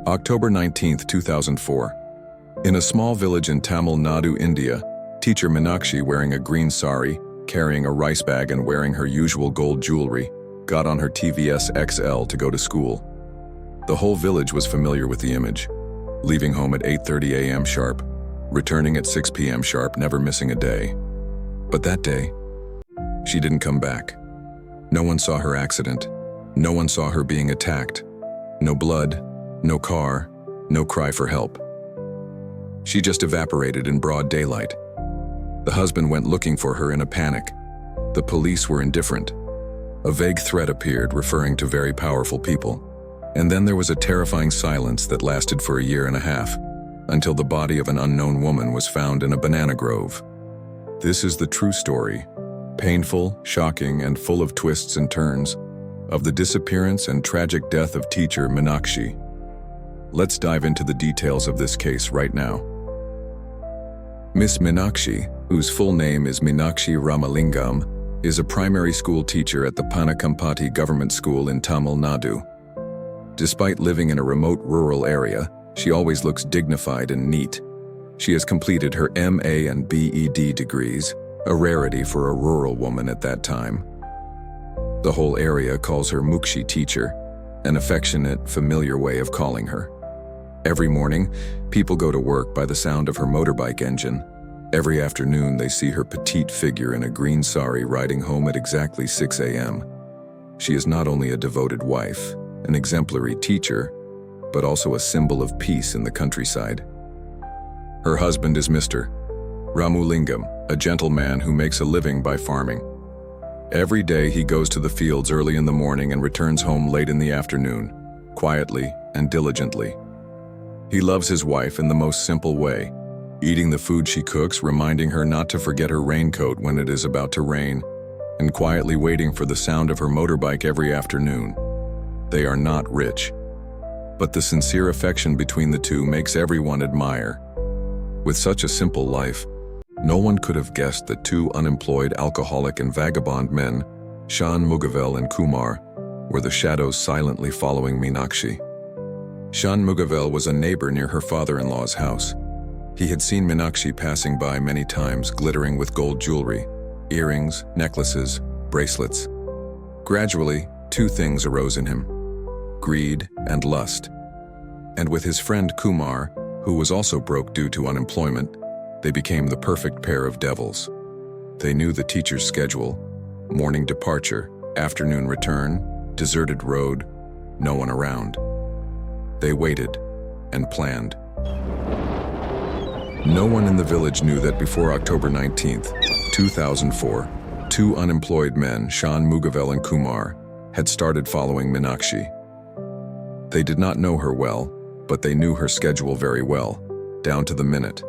October 19, 2004. In a small village in Tamil Nadu, India, teacher Minakshi, wearing a green sari, carrying a rice bag and wearing her usual gold jewelry, got on her TVS XL to go to school. The whole village was familiar with the image, leaving home at 8:30 a.m. sharp, returning at 6 p.m. sharp, never missing a day. But that day, she didn't come back. No one saw her accident. No one saw her being attacked. No blood, no car, no cry for help. She just evaporated in broad daylight. The husband went looking for her in a panic. The police were indifferent. A vague threat appeared referring to very powerful people. And then there was a terrifying silence that lasted for a year and a half, until the body of an unknown woman was found in a banana grove. This is the true story, painful, shocking, and full of twists and turns, of the disappearance and tragic death of teacher Minakshi. Let's dive into the details of this case right now. Miss Minakshi, whose full name is Minakshi Ramalingam, is a primary school teacher at the Panakampati Government School in Tamil Nadu. Despite living in a remote rural area, she always looks dignified and neat. She has completed her MA and BEd degrees, a rarity for a rural woman at that time. The whole area calls her Mukshi teacher, an affectionate, familiar way of calling her. Every morning, people go to work by the sound of her motorbike engine. Every afternoon, they see her petite figure in a green sari riding home at exactly 6 a.m. She is not only a devoted wife, an exemplary teacher, but also a symbol of peace in the countryside. Her husband is Mr. Ramulingam, a gentleman who makes a living by farming. Every day he goes to the fields early in the morning and returns home late in the afternoon, quietly and diligently. He loves his wife in the most simple way, eating the food she cooks, reminding her not to forget her raincoat when it is about to rain, and quietly waiting for the sound of her motorbike every afternoon. They are not rich, but the sincere affection between the two makes everyone admire. With such a simple life, no one could have guessed that two unemployed alcoholic and vagabond men, Shan Mugavel and Kumar, were the shadows silently following Minakshi. Shan Mugavel was a neighbor near her father-in-law's house. He had seen Minakshi passing by many times, glittering with gold jewelry, earrings, necklaces, bracelets. Gradually, two things arose in him: greed and lust. And with his friend Kumar, who was also broke due to unemployment, they became the perfect pair of devils. They knew the teacher's schedule: morning departure, afternoon return, deserted road, no one around. They waited and planned. No one in the village knew that before October 19, 2004, two unemployed men, Shan Mugavel and Kumar, had started following Minakshi. They did not know her well, but they knew her schedule very well, down to the minute.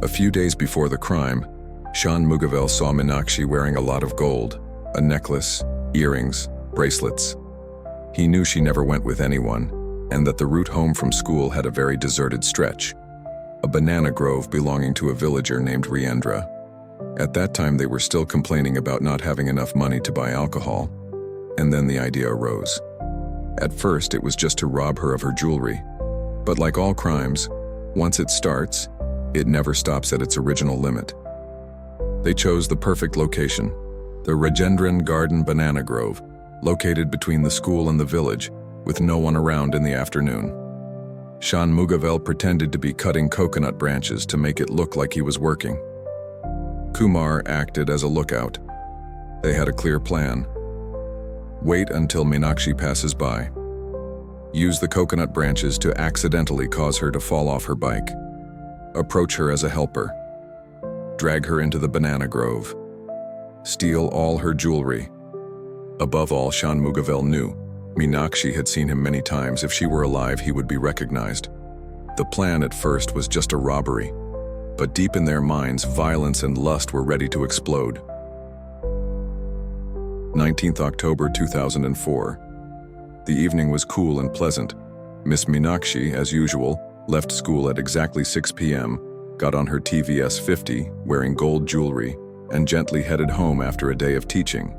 A few days before the crime, Shan Mugavel saw Minakshi wearing a lot of gold, a necklace, earrings, bracelets. He knew she never went with anyone, and that the route home from school had a very deserted stretch, a banana grove belonging to a villager named Riendra. At that time, they were still complaining about not having enough money to buy alcohol, and then the idea arose. At first, it was just to rob her of her jewelry. But like all crimes, once it starts, it never stops at its original limit. They chose the perfect location, the Rajendran Garden Banana Grove, located between the school and the village, with no one around in the afternoon. Shan Mugavel pretended to be cutting coconut branches to make it look like he was working. Kumar acted as a lookout. They had a clear plan. Wait until Minakshi passes by. Use the coconut branches to accidentally cause her to fall off her bike. Approach her as a helper. Drag her into the banana grove. Steal all her jewelry. Above all, Shan Mugavel knew Minakshi had seen him many times. If she were alive, he would be recognized. The plan at first was just a robbery, but deep in their minds, violence and lust were ready to explode. 19th October 2004. The evening was cool and pleasant. Miss Minakshi, as usual, left school at exactly 6 p.m., got on her TVS 50, wearing gold jewelry, and gently headed home after a day of teaching.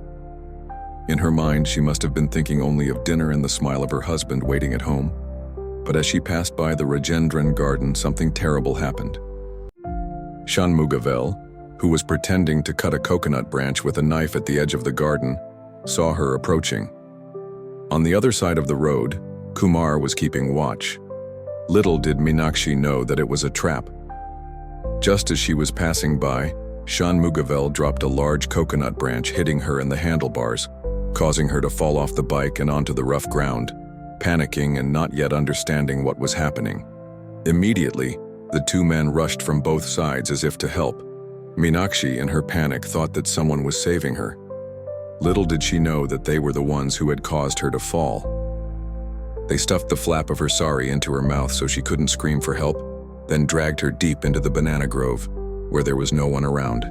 In her mind, she must have been thinking only of dinner and the smile of her husband waiting at home. But as she passed by the Rajendran garden, something terrible happened. Shanmugavel, who was pretending to cut a coconut branch with a knife at the edge of the garden, saw her approaching. On the other side of the road, Kumar was keeping watch. Little did Minakshi know that it was a trap. Just as she was passing by, Shanmugavel dropped a large coconut branch, hitting her in the handlebars, causing her to fall off the bike and onto the rough ground, panicking and not yet understanding what was happening. Immediately, the two men rushed from both sides as if to help. Minakshi, in her panic, thought that someone was saving her. Little did she know that they were the ones who had caused her to fall. They stuffed the flap of her sari into her mouth so she couldn't scream for help, then dragged her deep into the banana grove, where there was no one around.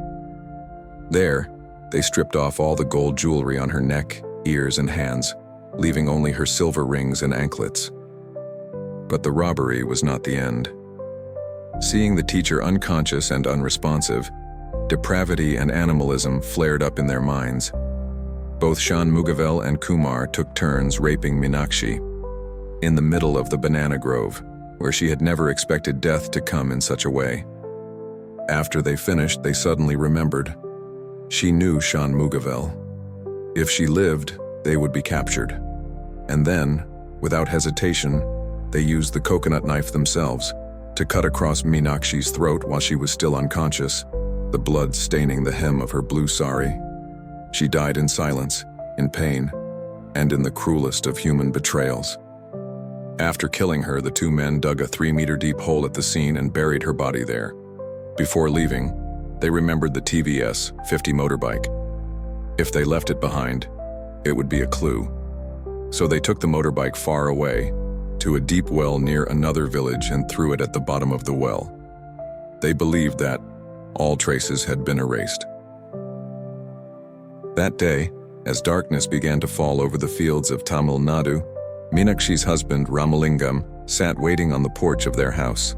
There, they stripped off all the gold jewelry on her neck, ears, and hands, leaving only her silver rings and anklets. But the robbery was not the end. Seeing the teacher unconscious and unresponsive, depravity and animalism flared up in their minds. Both Shanmugavel and Kumar took turns raping Minakshi, in the middle of the banana grove, where she had never expected death to come in such a way. After they finished, they suddenly remembered. She knew Shanmugavel. If she lived, they would be captured. And then, without hesitation, they used the coconut knife themselves to cut across Minakshi's throat while she was still unconscious, the blood staining the hem of her blue sari. She died in silence, in pain, and in the cruelest of human betrayals. After killing her, the two men dug a 3-meter-deep hole at the scene and buried her body there. Before leaving, they remembered the TVS 50 motorbike. If they left it behind, it would be a clue. So they took the motorbike far away, to a deep well near another village, and threw it at the bottom of the well. They believed that all traces had been erased. That day, as darkness began to fall over the fields of Tamil Nadu, Minakshi's husband, Ramalingam, sat waiting on the porch of their house.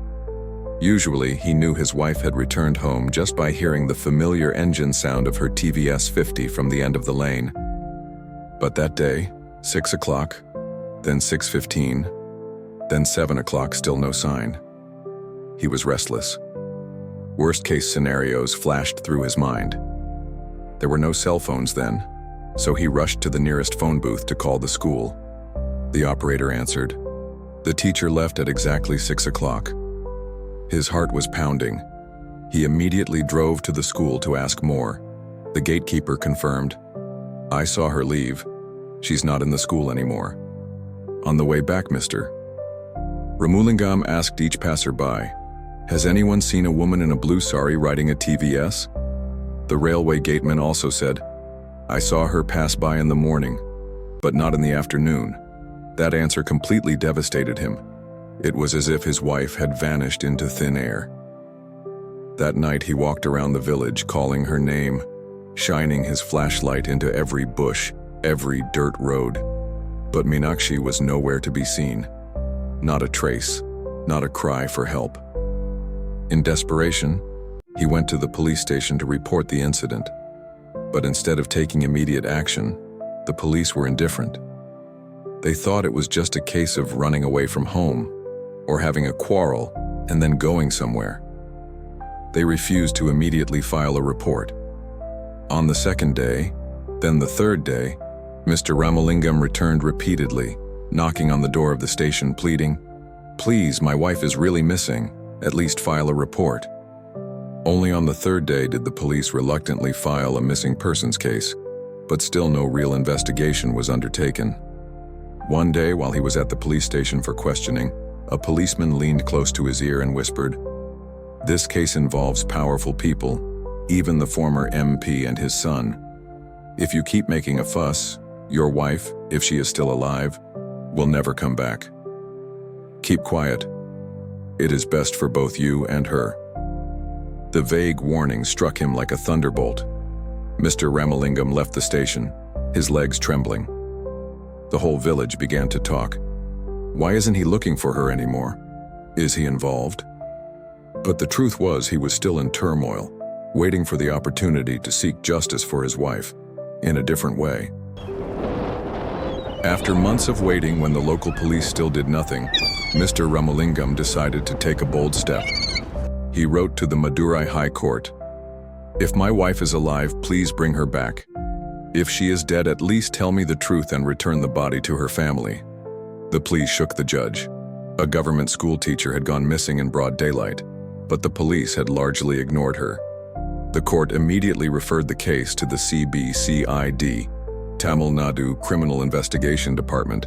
Usually, he knew his wife had returned home just by hearing the familiar engine sound of her TVS 50 from the end of the lane. But that day, 6 o'clock, then 6:15, then 7 o'clock, still no sign. He was restless. Worst-case scenarios flashed through his mind. There were no cell phones then, so he rushed to the nearest phone booth to call the school. The operator answered. The teacher left at exactly 6 o'clock. His heart was pounding. He immediately drove to the school to ask more. The gatekeeper confirmed, "I saw her leave. She's not in the school anymore." On the way back, Mr. Ramulingam asked each passerby, "Has anyone seen a woman in a blue sari riding a TVS?" The railway gateman also said, "I saw her pass by in the morning, but not in the afternoon." That answer completely devastated him. It was as if his wife had vanished into thin air. That night he walked around the village calling her name, shining his flashlight into every bush, every dirt road. But Minakshi was nowhere to be seen. Not a trace, not a cry for help. In desperation, he went to the police station to report the incident. But instead of taking immediate action, the police were indifferent. They thought it was just a case of running away from home, or having a quarrel and then going somewhere. They refused to immediately file a report. On the second day, then the third day, Mr. Ramalingam returned repeatedly, knocking on the door of the station pleading, "Please, my wife is really missing, at least file a report." Only on the third day did the police reluctantly file a missing persons case, but still no real investigation was undertaken. One day, while he was at the police station for questioning, a policeman leaned close to his ear and whispered, "This case involves powerful people, even the former MP and his son. If you keep making a fuss, your wife, if she is still alive, will never come back. Keep quiet. It is best for both you and her." The vague warning struck him like a thunderbolt. Mr. Ramalingam left the station, his legs trembling. The whole village began to talk. Why isn't he looking for her anymore? Is he involved? But the truth was he was still in turmoil, waiting for the opportunity to seek justice for his wife, in a different way. After months of waiting, when the local police still did nothing, Mr. Ramalingam decided to take a bold step. He wrote to the Madurai High Court, "If my wife is alive, please bring her back. If she is dead, at least tell me the truth and return the body to her family." The plea shook the judge. A government school teacher had gone missing in broad daylight, but the police had largely ignored her. The court immediately referred the case to the CBCID, Tamil Nadu Criminal Investigation Department,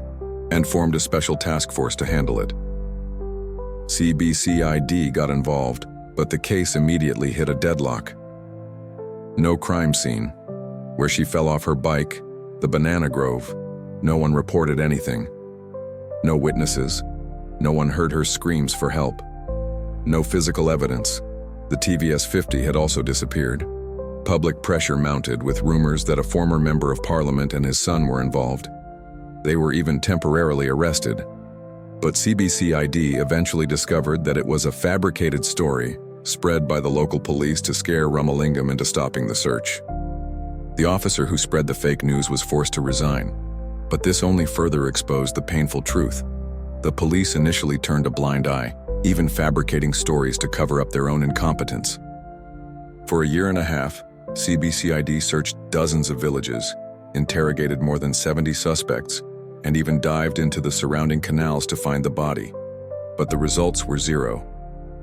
and formed a special task force to handle it. CBCID got involved, but the case immediately hit a deadlock. No crime scene. Where she fell off her bike, the banana grove, no one reported anything. No witnesses. No one heard her screams for help. No physical evidence. The TVS 50 had also disappeared. Public pressure mounted with rumors that a former member of parliament and his son were involved. They were even temporarily arrested. But CBCID eventually discovered that it was a fabricated story spread by the local police to scare Ramalingam into stopping the search. The officer who spread the fake news was forced to resign, but this only further exposed the painful truth. The police initially turned a blind eye, even fabricating stories to cover up their own incompetence. For a year and a half, CBCID searched dozens of villages, interrogated more than 70 suspects, and even dived into the surrounding canals to find the body. But the results were zero.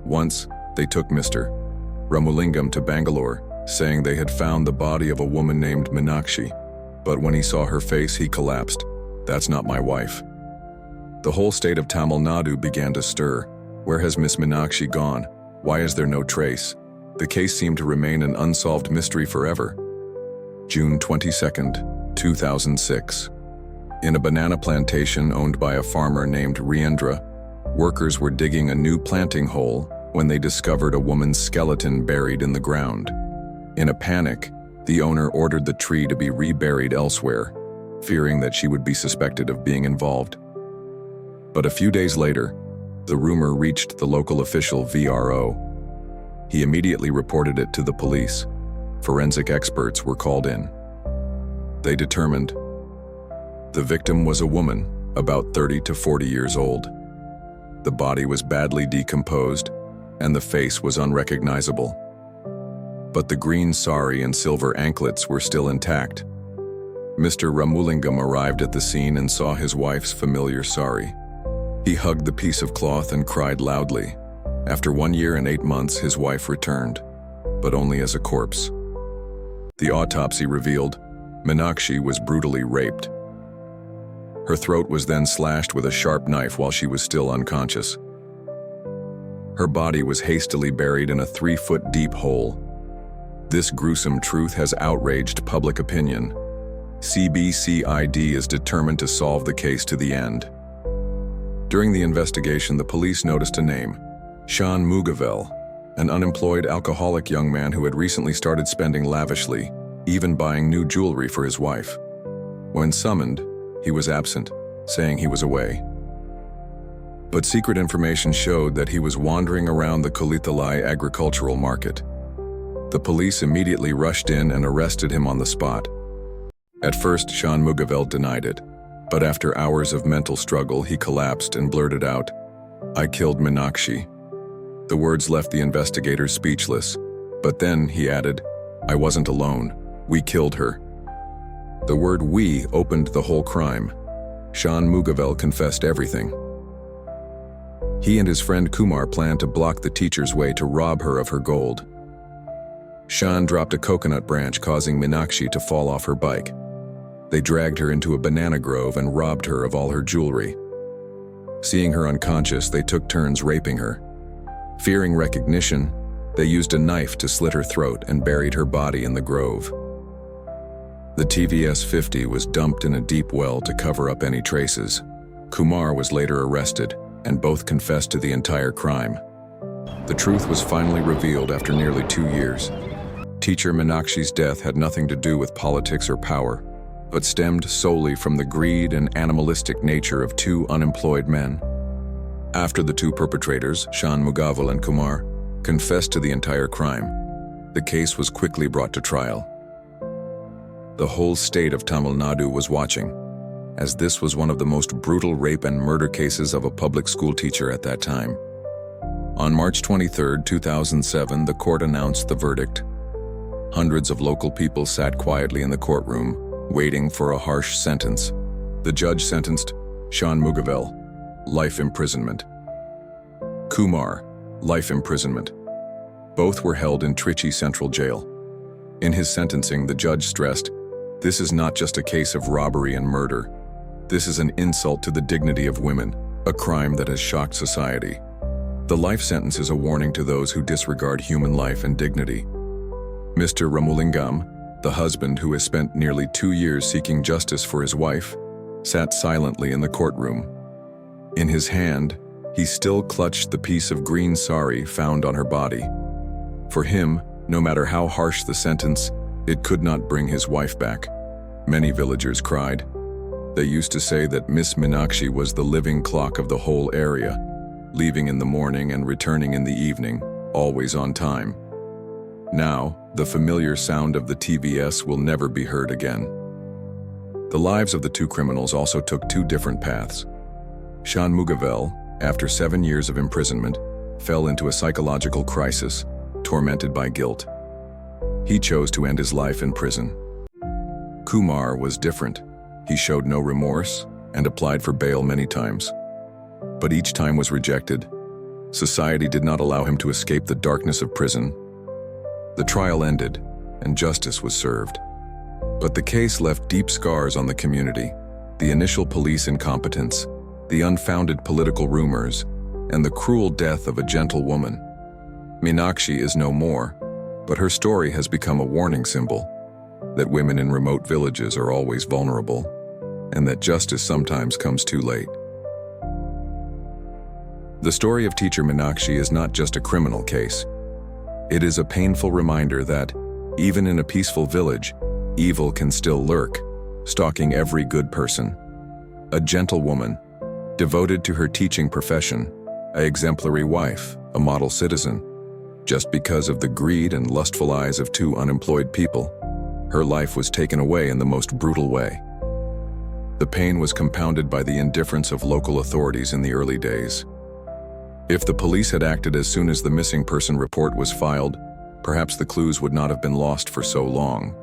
Once, they took Mr. Ramalingam to Bangalore, saying they had found the body of a woman named Minakshi. But when he saw her face, he collapsed. "That's not my wife." The whole state of Tamil Nadu began to stir. Where has Miss Minakshi gone? Why is there no trace? The case seemed to remain an unsolved mystery forever. June 22, 2006. In a banana plantation owned by a farmer named Riendra, workers were digging a new planting hole when they discovered a woman's skeleton buried in the ground. In a panic, the owner ordered the tree to be reburied elsewhere, fearing that she would be suspected of being involved. But a few days later, the rumor reached the local official VRO. He immediately reported it to the police. Forensic experts were called in. They determined the victim was a woman, about 30 to 40 years old. The body was badly decomposed, and the face was unrecognizable. But the green sari and silver anklets were still intact. Mr. Ramalingam arrived at the scene and saw his wife's familiar sari. He hugged the piece of cloth and cried loudly. After 1 year and 8 months, his wife returned, but only as a corpse. The autopsy revealed Minakshi was brutally raped. Her throat was then slashed with a sharp knife while she was still unconscious. Her body was hastily buried in a 3-foot deep hole. This gruesome truth has outraged public opinion. CBCID is determined to solve the case to the end. During the investigation, the police noticed a name, Shan Mugavel, an unemployed alcoholic young man who had recently started spending lavishly, even buying new jewelry for his wife. When summoned, he was absent, saying he was away. But secret information showed that he was wandering around the Kulithalai agricultural market. The police immediately rushed in and arrested him on the spot. At first, Shan Mugavel denied it, but after hours of mental struggle, he collapsed and blurted out, "I killed Minakshi." The words left the investigators speechless, but then he added, "I wasn't alone. We killed her." The word "we" opened the whole crime. Shan Mugavel confessed everything. He and his friend Kumar planned to block the teacher's way to rob her of her gold. Shan dropped a coconut branch, causing Minakshi to fall off her bike. They dragged her into a banana grove and robbed her of all her jewelry. Seeing her unconscious, they took turns raping her. Fearing recognition, they used a knife to slit her throat and buried her body in the grove. The TVS 50 was dumped in a deep well to cover up any traces. Kumar was later arrested, and both confessed to the entire crime. The truth was finally revealed after nearly 2 years. Teacher Minakshi's death had nothing to do with politics or power, but stemmed solely from the greed and animalistic nature of 2 unemployed men. After the 2 perpetrators, Shan Mugavel and Kumar, confessed to the entire crime, the case was quickly brought to trial. The whole state of Tamil Nadu was watching, as this was one of the most brutal rape and murder cases of a public school teacher at that time. On March 23, 2007, the court announced the verdict. Hundreds of local people sat quietly in the courtroom, waiting for a harsh sentence. The judge sentenced Sean Mugavel, life imprisonment. Kumar, life imprisonment. Both were held in Trichy Central Jail. In his sentencing, the judge stressed, "This is not just a case of robbery and murder. This is an insult to the dignity of women, a crime that has shocked society." The life sentence is a warning to those who disregard human life and dignity. Mr. Ramulingam, the husband who has spent nearly 2 years seeking justice for his wife, sat silently in the courtroom. In his hand, he still clutched the piece of green sari found on her body. For him, no matter how harsh the sentence, it could not bring his wife back. Many villagers cried. They used to say that Miss Minakshi was the living clock of the whole area, leaving in the morning and returning in the evening, always on time. Now, the familiar sound of the TVS will never be heard again. The lives of the two criminals also took two different paths. Sean Mugavel, after 7 years of imprisonment, fell into a psychological crisis, tormented by guilt. He chose to end his life in prison. Kumar was different. He showed no remorse and applied for bail many times. But each time was rejected. Society did not allow him to escape the darkness of prison. The trial ended, and justice was served. But the case left deep scars on the community. The initial police incompetence, the unfounded political rumors, and the cruel death of a gentle woman. Minakshi is no more, but her story has become a warning symbol that women in remote villages are always vulnerable, and that justice sometimes comes too late. The story of teacher Minakshi is not just a criminal case. It is a painful reminder that, even in a peaceful village, evil can still lurk, stalking every good person. A gentle woman, devoted to her teaching profession, an exemplary wife, a model citizen. Just because of the greed and lustful eyes of two unemployed people, her life was taken away in the most brutal way. The pain was compounded by the indifference of local authorities in the early days. If the police had acted as soon as the missing person report was filed, perhaps the clues would not have been lost for so long.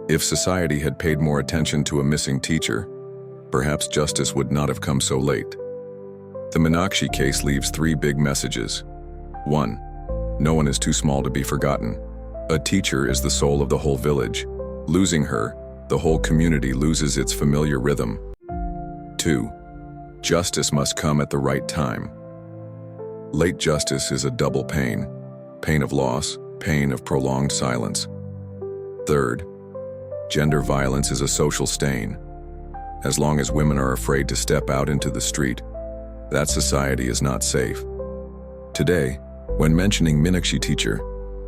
If society had paid more attention to a missing teacher, perhaps justice would not have come so late. The Minakshi case leaves 3 big messages. 1. No one is too small to be forgotten. A teacher is the soul of the whole village. Losing her, the whole community loses its familiar rhythm. 2. Justice must come at the right time. Late justice is a double pain. Pain of loss, pain of prolonged silence. 3rd, gender violence is a social stain. As long as women are afraid to step out into the street, that society is not safe. Today, when mentioning Minakshi teacher,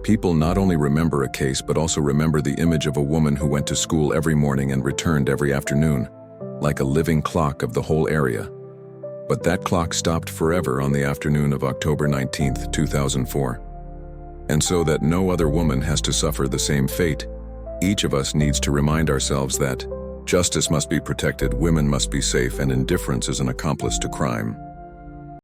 people not only remember a case but also remember the image of a woman who went to school every morning and returned every afternoon, like a living clock of the whole area. But that clock stopped forever on the afternoon of October 19, 2004. And so that no other woman has to suffer the same fate, each of us needs to remind ourselves that justice must be protected, women must be safe, and indifference is an accomplice to crime.